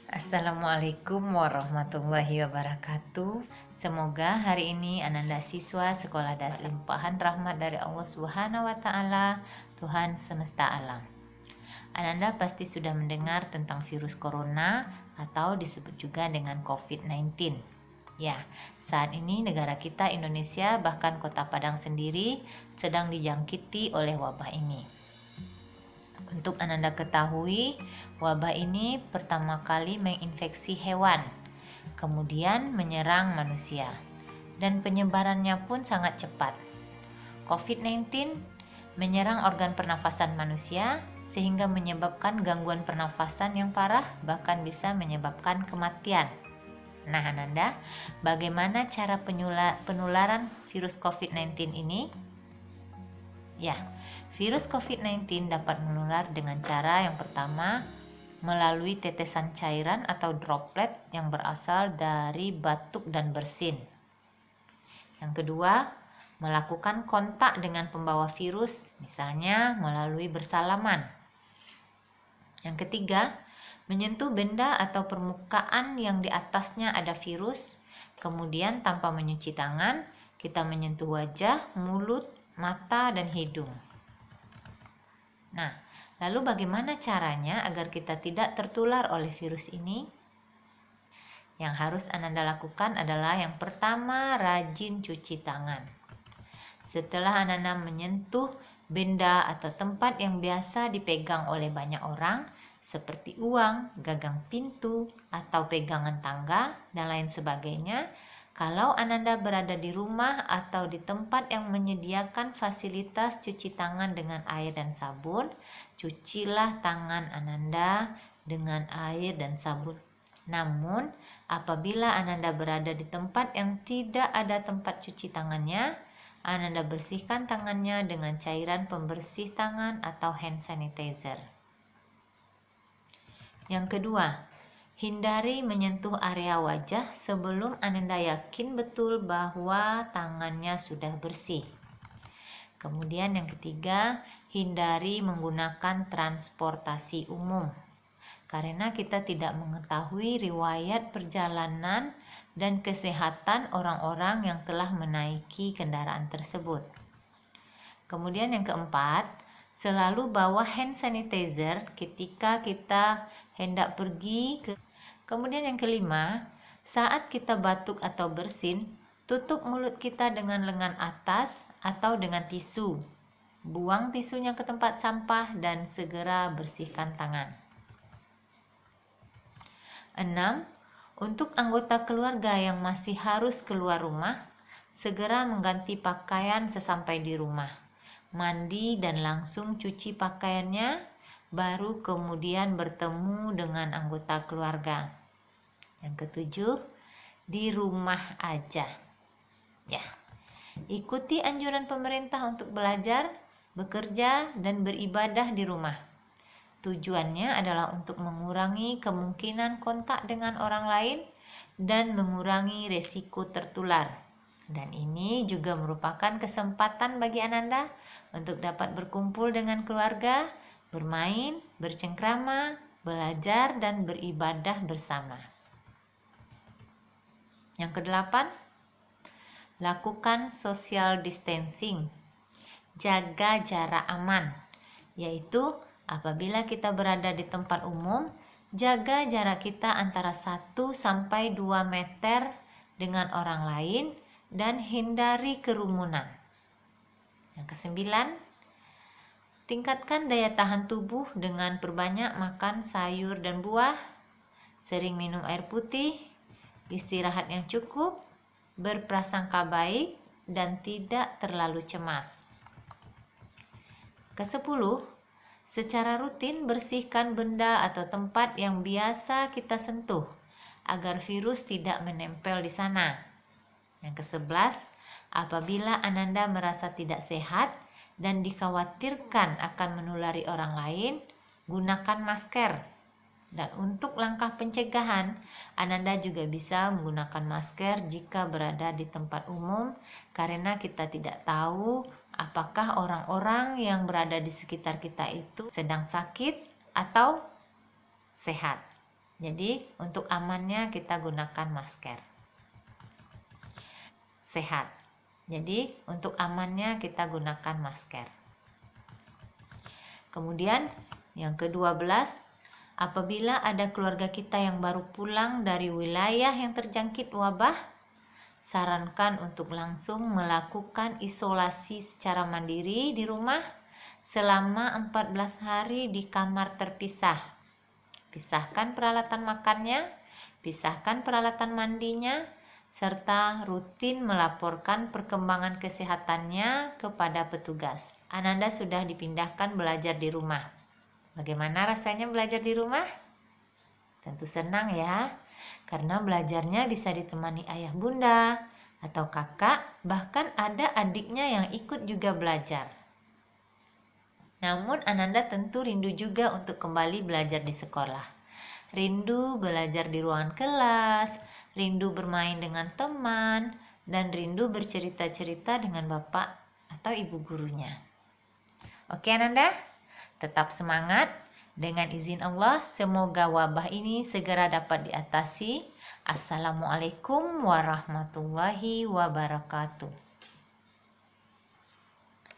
Assalamualaikum warahmatullahi wabarakatuh. Semoga hari ini Ananda siswa sekolah dasar limpahan rahmat dari Allah Subhanahu wa taala, Tuhan semesta alam. Ananda pasti sudah mendengar tentang virus corona atau disebut juga dengan COVID-19. Ya, saat ini negara kita Indonesia bahkan Kota Padang sendiri sedang dijangkiti oleh wabah ini. Untuk Ananda ketahui, wabah ini pertama kali menginfeksi hewan, kemudian menyerang manusia, dan penyebarannya pun sangat cepat. COVID-19 menyerang organ pernafasan manusia sehingga menyebabkan gangguan pernafasan yang parah, bahkan bisa menyebabkan kematian. Nah, Ananda, bagaimana cara penularan virus COVID-19 ini? Ya, virus COVID-19 dapat menular dengan cara yang pertama melalui tetesan cairan atau droplet yang berasal dari batuk dan bersin. Yang kedua, melakukan kontak dengan pembawa virus, misalnya melalui bersalaman. Yang ketiga, menyentuh benda atau permukaan yang di atasnya ada virus, kemudian tanpa mencuci tangan, kita menyentuh wajah, mulut, mata, dan hidung. Nah, lalu bagaimana caranya agar kita tidak tertular oleh virus ini? Yang harus Ananda lakukan adalah yang pertama, rajin cuci tangan. Setelah Ananda menyentuh benda atau tempat yang biasa dipegang oleh banyak orang, seperti uang, gagang pintu, atau pegangan tangga, dan lain sebagainya, kalau Ananda berada di rumah atau di tempat yang menyediakan fasilitas cuci tangan dengan air dan sabun, cucilah tangan Ananda dengan air dan sabun. Namun, apabila Ananda berada di tempat yang tidak ada tempat cuci tangannya, Ananda bersihkan tangannya dengan cairan pembersih tangan atau hand sanitizer. Yang kedua, hindari menyentuh area wajah sebelum Ananda yakin betul bahwa tangannya sudah bersih. Kemudian yang ketiga, hindari menggunakan transportasi umum. Karena kita tidak mengetahui riwayat perjalanan dan kesehatan orang-orang yang telah menaiki kendaraan tersebut. Kemudian yang keempat, selalu bawa hand sanitizer ketika kita hendak pergi ke. Kemudian yang kelima, saat kita batuk atau bersin, tutup mulut kita dengan lengan atas atau dengan tisu. Buang tisunya ke tempat sampah dan segera bersihkan tangan. 6. Untuk anggota keluarga yang masih harus keluar rumah, segera mengganti pakaian sesampai di rumah. Mandi dan langsung cuci pakaiannya, baru kemudian bertemu dengan anggota keluarga. Yang ketujuh, di rumah aja. Ya, ikuti anjuran pemerintah untuk belajar, bekerja, dan beribadah di rumah. Tujuannya adalah untuk mengurangi kemungkinan kontak dengan orang lain dan mengurangi resiko tertular. Dan ini juga merupakan kesempatan bagi Ananda untuk dapat berkumpul dengan keluarga, bermain, bercengkrama, belajar, dan beribadah bersama. Yang kedelapan, lakukan social distancing. Jaga jarak aman, yaitu apabila kita berada di tempat umum, jaga jarak kita antara 1 sampai 2 meter dengan orang lain dan hindari kerumunan. Yang kesembilan, tingkatkan daya tahan tubuh dengan perbanyak makan sayur dan buah, sering minum air putih, istirahat yang cukup, berprasangka baik, dan tidak terlalu cemas. Kesepuluh, secara rutin bersihkan benda atau tempat yang biasa kita sentuh agar virus tidak menempel di sana. Yang kesebelas, apabila Ananda merasa tidak sehat dan dikhawatirkan akan menulari orang lain, gunakan masker. Dan untuk langkah pencegahan, Ananda juga bisa menggunakan masker jika berada di tempat umum karena kita tidak tahu apakah orang-orang yang berada di sekitar kita itu sedang sakit atau sehat. Jadi untuk amannya kita gunakan masker. Sehat. Jadi untuk amannya kita gunakan masker. Kemudian yang ke-12, apabila ada keluarga kita yang baru pulang dari wilayah yang terjangkit wabah, sarankan untuk langsung melakukan isolasi secara mandiri di rumah selama 14 hari di kamar terpisah. Pisahkan peralatan makannya, pisahkan peralatan mandinya, serta rutin melaporkan perkembangan kesehatannya kepada petugas. Ananda sudah dipindahkan belajar di rumah. Bagaimana rasanya belajar di rumah? Tentu senang ya, karena belajarnya bisa ditemani ayah bunda atau kakak, bahkan ada adiknya yang ikut juga belajar. Namun Ananda tentu rindu juga untuk kembali belajar di sekolah. Rindu belajar di ruangan kelas, rindu bermain dengan teman, dan rindu bercerita-cerita dengan bapak atau ibu gurunya. Oke Ananda, tetap semangat. Dengan izin Allah, semoga wabah ini segera dapat diatasi. Assalamualaikum warahmatullahi wabarakatuh.